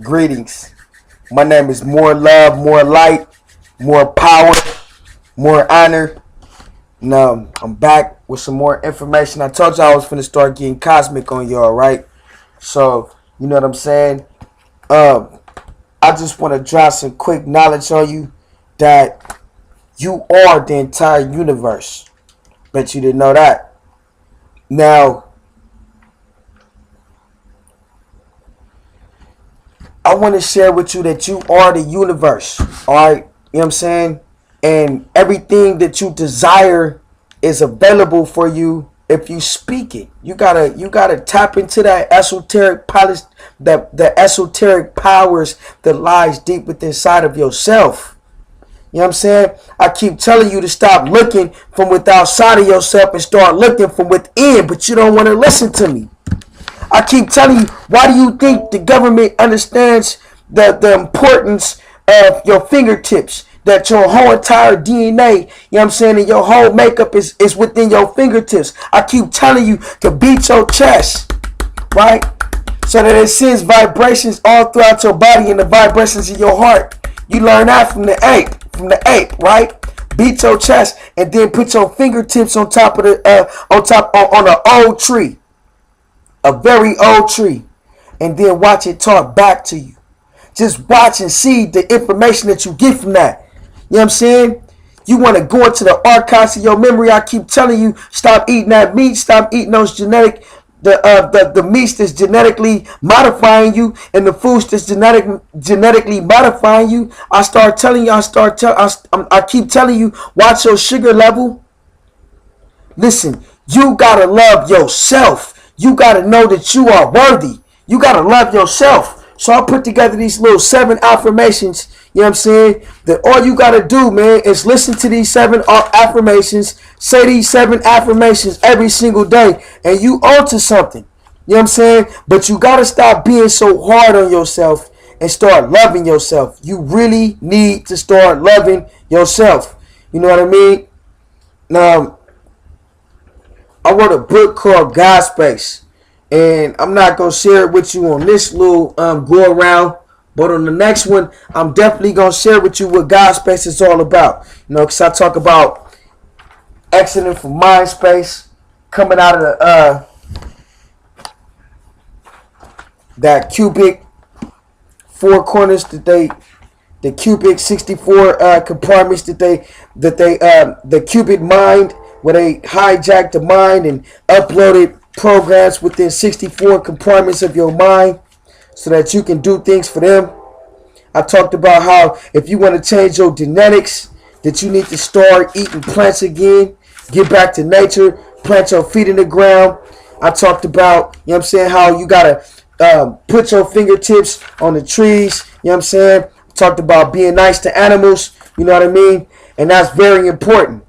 Greetings. My name is More Love, More Light, More Power, More Honor. Now, I'm back with some more information. I told y'all I was finna start getting cosmic on y'all, right? So, you know what I'm saying? Um, I just want to drop some quick knowledge on you that you are the entire universe. Bet you didn't know that. Now, I want to share with you that you are the universe. Alright? You know what I'm saying? And everything that you desire is available for you if you speak it. You gotta tap into that esoteric polish, the esoteric powers that lies deep within inside of yourself. You know what I'm saying? I keep telling you to stop looking from without outside of yourself and start looking from within, but you don't want to listen to me. I keep telling you, why do you think the government understands the importance of your fingertips? That your whole entire DNA, you know what I'm saying, and your whole makeup is within your fingertips. I keep telling you to beat your chest, right? So that it sends vibrations all throughout your body and the vibrations in your heart. You learn that from the ape, right? Beat your chest and then put your fingertips on top of on an old tree. A very old tree, and then watch it talk back to you. Just watch and see the information that you get from that. You know what I'm saying? You want to go into the archives of your memory. I keep telling you, stop eating that meat. Stop eating those the meats that's genetically modifying you, and the foods that's genetically modifying you. I keep telling you, watch your sugar level. Listen, you gotta love yourself. You got to know that you are worthy. You got to love yourself. So I put together these little 7 affirmations, you know what I'm saying, that all you got to do, man, is listen to these 7 affirmations, say these 7 affirmations every single day, and you on to something. You know what I'm saying? But you got to stop being so hard on yourself and start loving yourself. You really need to start loving yourself. You know what I mean? Now, I wrote a book called God Space, and I'm not gonna share it with you on this little go around, but on the next one, I'm definitely gonna share with you what God Space is all about. You know, because I talk about exiting from mind space, coming out of that cubic 4 corners the cubic 64 compartments the cubic mind, where they hijacked the mind and uploaded programs within 64 compartments of your mind so that you can do things for them. I talked about how if you want to change your genetics, that you need to start eating plants again, get back to nature, plant your feet in the ground. I talked about, you know what I'm saying, how you got to put your fingertips on the trees, you know what I'm saying. I talked about being nice to animals, you know what I mean, and that's very important.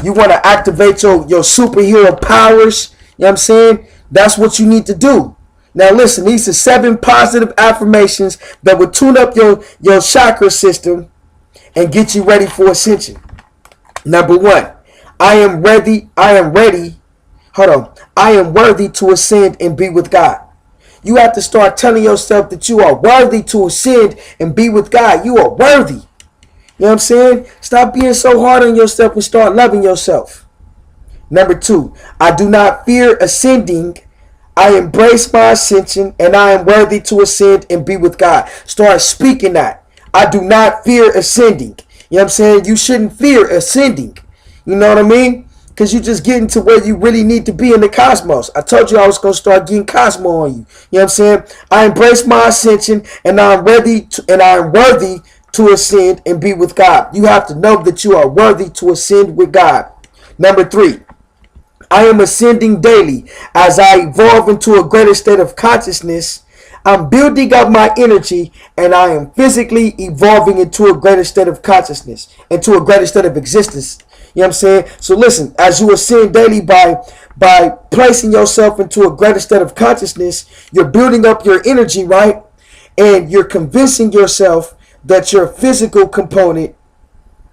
You want to activate your superhero powers. You know what I'm saying? That's what you need to do. Now listen, these are 7 positive affirmations that will tune up your chakra system and get you ready for ascension. Number 1, I am ready. Hold on. I am worthy to ascend and be with God. You have to start telling yourself that you are worthy to ascend and be with God. You are worthy. You know what I'm saying? Stop being so hard on yourself and start loving yourself. Number 2, I do not fear ascending. I embrace my ascension and I am worthy to ascend and be with God. Start speaking that. I do not fear ascending. You know what I'm saying? You shouldn't fear ascending. You know what I mean? Because you just getting to where you really need to be in the cosmos. I told you I was going to start getting cosmo on you. You know what I'm saying? I embrace my ascension and I am worthy to ascend and be with God. You have to know that you are worthy to ascend with God. Number 3, I am ascending daily as I evolve into a greater state of consciousness. I'm building up my energy and I am physically evolving into a greater state of consciousness, into a greater state of existence. You know what I'm saying? So listen, as you ascend daily by placing yourself into a greater state of consciousness, you're building up your energy, right? And you're convincing yourself that your physical component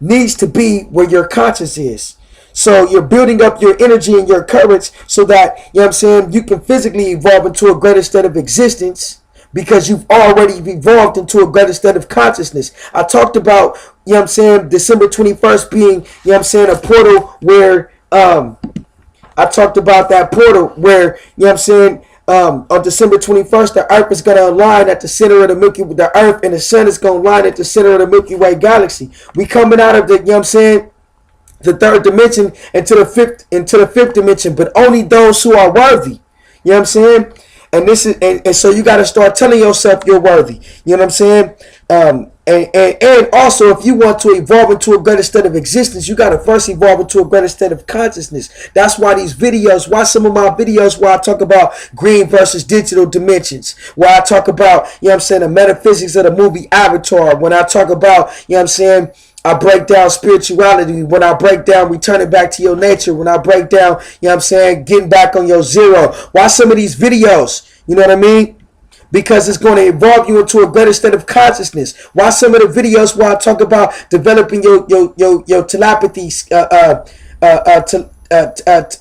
needs to be where your conscience is. So you're building up your energy and your courage so that, you know what I'm saying, you can physically evolve into a greater state of existence because you've already evolved into a greater state of consciousness. I talked about, you know what I'm saying, December 21st being, you know what I'm saying, a portal where, I talked about that portal where, you know what I'm saying, on December 21st, the Earth is going to align at the center of the Milky Way. The Earth and the Sun is going to align at the center of the Milky Way galaxy. We coming out of the, you know what I'm saying, the third dimension into the fifth dimension, but only those who are worthy. You know what I'm saying? And this is and so you got to start telling yourself you're worthy. You know what I'm saying? And also, if you want to evolve into a greater state of existence, you got to first evolve into a greater state of consciousness. That's why these videos, why some of my videos where I talk about green versus digital dimensions, where I talk about, you know what I'm saying, the metaphysics of the movie Avatar, when I talk about, you know what I'm saying, I break down spirituality, when I break down returning back to your nature, when I break down, you know what I'm saying, getting back on your zero. Why some of these videos, you know what I mean? Because it's going to evolve you into a greater state of consciousness. Why some of the videos where I talk about developing your telepathy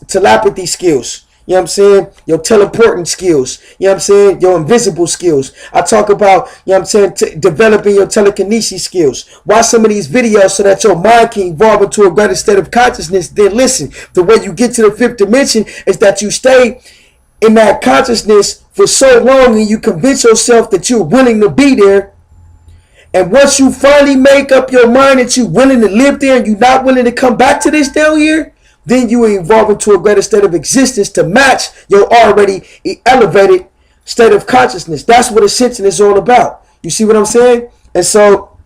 telepathy skills. You know what I'm saying? Your teleporting skills. You know what I'm saying? Your invisible skills. I talk about, you know what I'm saying, developing your telekinesis skills. Watch some of these videos so that your mind can evolve into a greater state of consciousness. Then listen, the way you get to the fifth dimension is that you stay in that consciousness for so long and you convince yourself that you're willing to be there. And once you finally make up your mind that you're willing to live there and you're not willing to come back to this down here, then you will evolve into a greater state of existence to match your already elevated state of consciousness. That's what ascension is all about. You see what I'm saying? And so,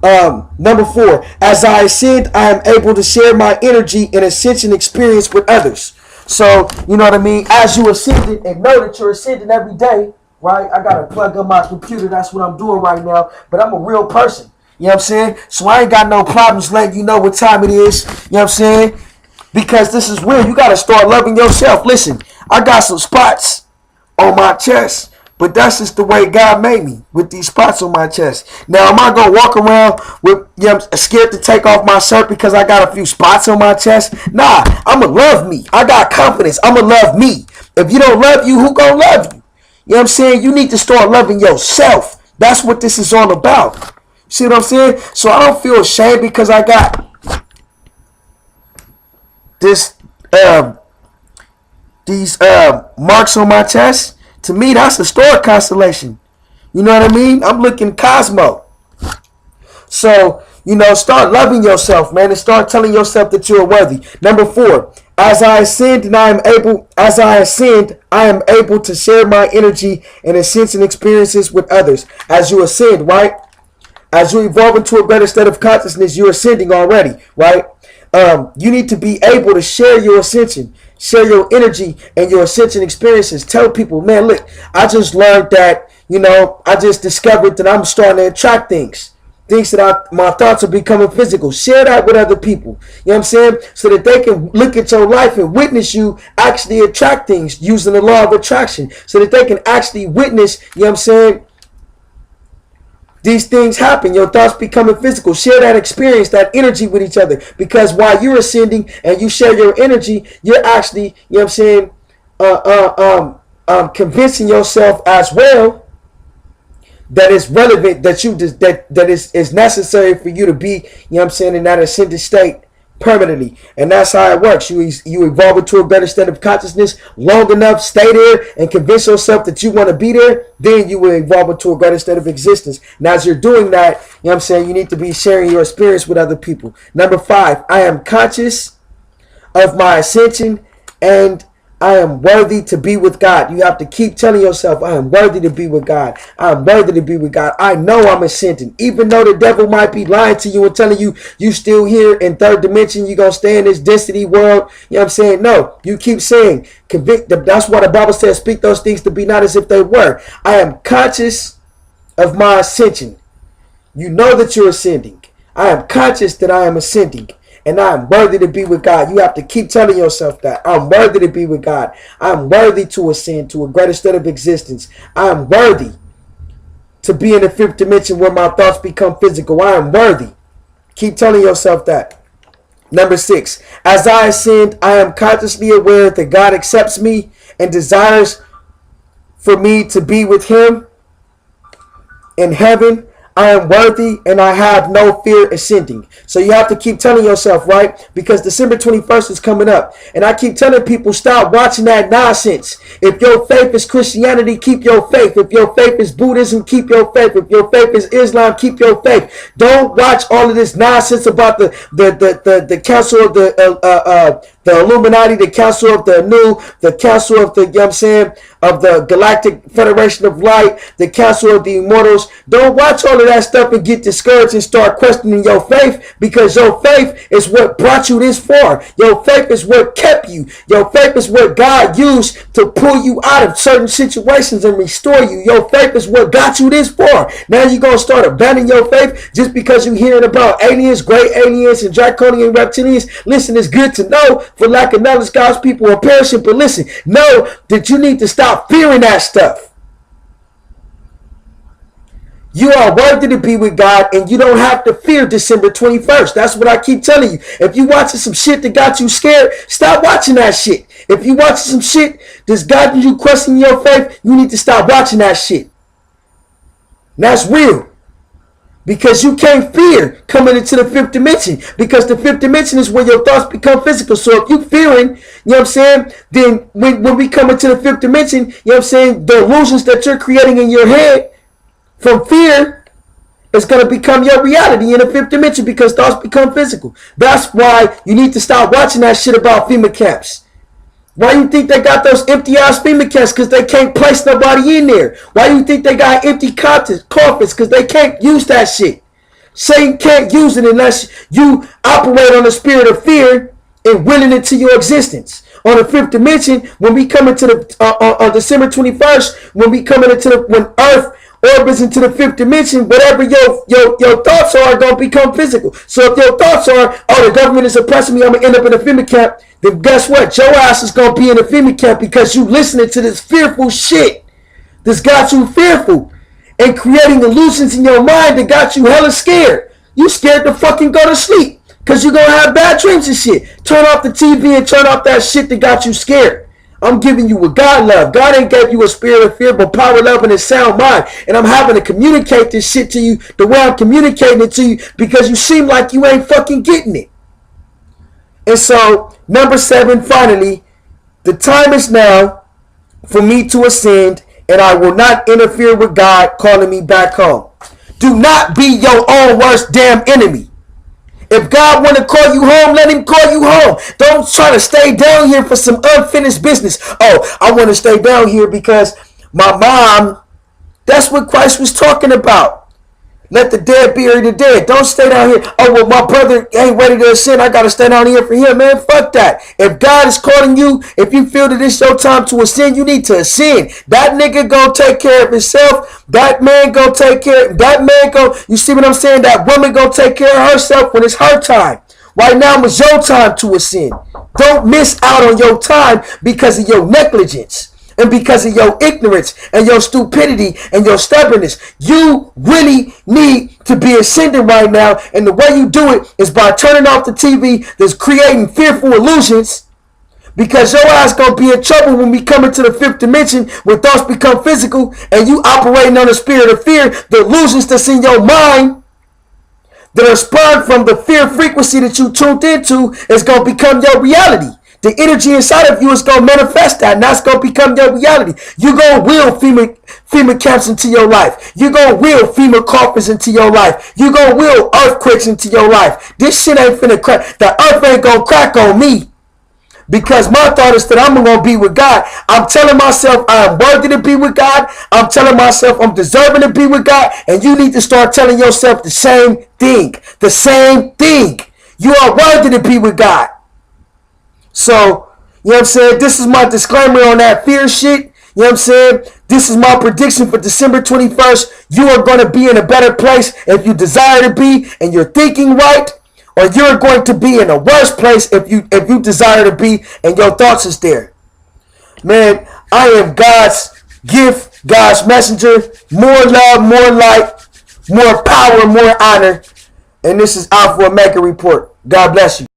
number 4, as I ascend, I am able to share my energy and ascension experience with others. So, you know what I mean? As you ascend and know that you're ascending every day, right? I got to plug in my computer. That's what I'm doing right now. But I'm a real person. You know what I'm saying? So I ain't got no problems letting you know what time it is. You know what I'm saying? Because this is real. You got to start loving yourself. Listen, I got some spots on my chest, but that's just the way God made me, with these spots on my chest. Now, am I going to walk around with, you know, I'm scared to take off my shirt because I got a few spots on my chest? Nah, I'm going to love me. I got confidence. I'm going to love me. If you don't love you, who going to love you? You know what I'm saying? You need to start loving yourself. That's what this is all about. See what I'm saying? So I don't feel ashamed because I got these marks on my chest. To me, that's a star constellation. You know what I mean? I'm looking Cosmo. So, you know, start loving yourself, man, and start telling yourself that you're worthy. Number 4, as I ascend, I am able to share my energy and ascension experiences with others. As you ascend, right? As you evolve into a greater state of consciousness, you're ascending already, right? You need to be able to share your ascension, share your energy and your ascension experiences. Tell people, man, look, I just learned that, you know, I just discovered that I'm starting to attract things that my thoughts are becoming physical. Share that with other people. You know what I'm saying? So that they can look at your life and witness you actually attract things using the law of attraction. So that they can actually witness, you know what I'm saying, these things happen. Your thoughts becoming physical. Share that experience, that energy with each other. Because while you're ascending and you share your energy, you're actually, you know what I'm saying, convincing yourself as well that it's relevant, that you just that is necessary for you to be, you know what I'm saying, in that ascended state permanently. And that's how it works. You evolve into a better state of consciousness long enough, stay there and convince yourself that you want to be there, then you will evolve into a greater state of existence. Now, as you're doing that, you know what I'm saying, you need to be sharing your experience with other people. Number 5, I am conscious of my ascension and I am worthy to be with God. You have to keep telling yourself, I am worthy to be with God. I am worthy to be with God. I know I'm ascending. Even though the devil might be lying to you and telling you, you still here in third dimension, you're going to stay in this density world. You know what I'm saying? No, you keep saying, convict. That's why the Bible says, speak those things to be not as if they were. I am conscious of my ascension. You know that you're ascending. I am conscious that I am ascending. And I am worthy to be with God. You have to keep telling yourself that. I'm worthy to be with God. I'm worthy to ascend to a greater state of existence. I am worthy to be in the fifth dimension where my thoughts become physical. I am worthy. Keep telling yourself that. Number 6, as I ascend, I am consciously aware that God accepts me and desires for me to be with him in heaven. I am worthy and I have no fear ascending. So you have to keep telling yourself, right? Because December 21st is coming up. And I keep telling people, stop watching that nonsense. If your faith is Christianity, keep your faith. If your faith is Buddhism, keep your faith. If your faith is Islam, keep your faith. Don't watch all of this nonsense about the council of the Illuminati, the council of the Anu, the council of the, you know what I'm saying, of the Galactic Federation of Light, the council of the Immortals. Don't watch all of that stuff and get discouraged and start questioning your faith, because your faith is what brought you this far. Your faith is what kept you. Your faith is what God used to pull you out of certain situations and restore you. Your faith is what got you this far. Now you're going to start abandoning your faith just because you're hearing about aliens, great aliens, and draconian reptilians. Listen, it's good to know. For lack of knowledge, God's people are perishing. But listen, know that you need to stop fearing that stuff. You are worthy to be with God, and you don't have to fear December 21st. That's what I keep telling you. If you watching some shit that got you scared, stop watching that shit. If you watching some shit that's got you questioning your faith, you need to stop watching that shit. And that's real. Because you can't fear coming into the fifth dimension. Because the fifth dimension is where your thoughts become physical. So if you fearing, you know what I'm saying, then when we come into the fifth dimension, you know what I'm saying, the illusions that you're creating in your head from fear is going to become your reality in the fifth dimension, because thoughts become physical. That's why you need to stop watching that shit about FEMA camps. Why you think they got those empty-ass FEMA camps? Because they can't place nobody in there. Why you think they got empty coffins? Because they can't use that shit. Satan can't use it unless you operate on the spirit of fear and willing it to your existence. On the fifth dimension, when we come into the on December 21st, when Earth orbits into the fifth dimension, whatever your thoughts are going to become physical. So if your thoughts are, oh, the government is oppressing me, I'm going to end up in a FEMA camp, then guess what? Your ass is going to be in a FEMA camp because you listening to this fearful shit that's got you fearful and creating illusions in your mind that got you hella scared. You scared to fucking go to sleep because you're going to have bad dreams and shit. Turn off the TV and turn off that shit that got you scared. I'm giving you what God loves. God ain't gave you a spirit of fear, but power, love, and a sound mind. And I'm having to communicate this shit to you the way I'm communicating it to you, because you seem like you ain't fucking getting it. And so, number 7, finally, the time is now for me to ascend, and I will not interfere with God calling me back home. Do not be your own worst damn enemy. If God want to call you home, let him call you home. Don't try to stay down here for some unfinished business. Oh, I want to stay down here because my mom. That's what Christ was talking about. Let the dead bury the dead. Don't stay down here. Oh, well, my brother ain't ready to ascend. I got to stay down here for him, man. Fuck that. If God is calling you, if you feel that it's your time to ascend, you need to ascend. That nigga gonna take care of himself. That man gonna take care. You see what I'm saying? That woman gonna take care of herself when it's her time. Right now is your time to ascend. Don't miss out on your time because of your negligence. And because of your ignorance and your stupidity and your stubbornness. You really need to be ascending right now. And the way you do it is by turning off the TV that's creating fearful illusions. Because your ass going to be in trouble when we come into the fifth dimension where thoughts become physical and you operating on the spirit of fear. The illusions that's in your mind that are spawned from the fear frequency that you tuned into is going to become your reality. The energy inside of you is going to manifest that, and that's going to become your reality. You're going to will FEMA camps into your life. You're going to will FEMA coffins into your life. You're going to will earthquakes into your life. This shit ain't finna crack. The earth ain't going to crack on me. Because my thought is that I'm going to be with God. I'm telling myself I'm worthy to be with God. I'm telling myself I'm deserving to be with God. And you need to start telling yourself the same thing. The same thing. You are worthy to be with God. So, you know what I'm saying? This is my disclaimer on that fear shit. You know what I'm saying? This is my prediction for December 21st. You are going to be in a better place if you desire to be and you're thinking right. Or you're going to be in a worse place if you desire to be and your thoughts is there. Man, I am God's gift, God's messenger. More love, more light, more power, more honor. And this is Alpha Omega Report. God bless you.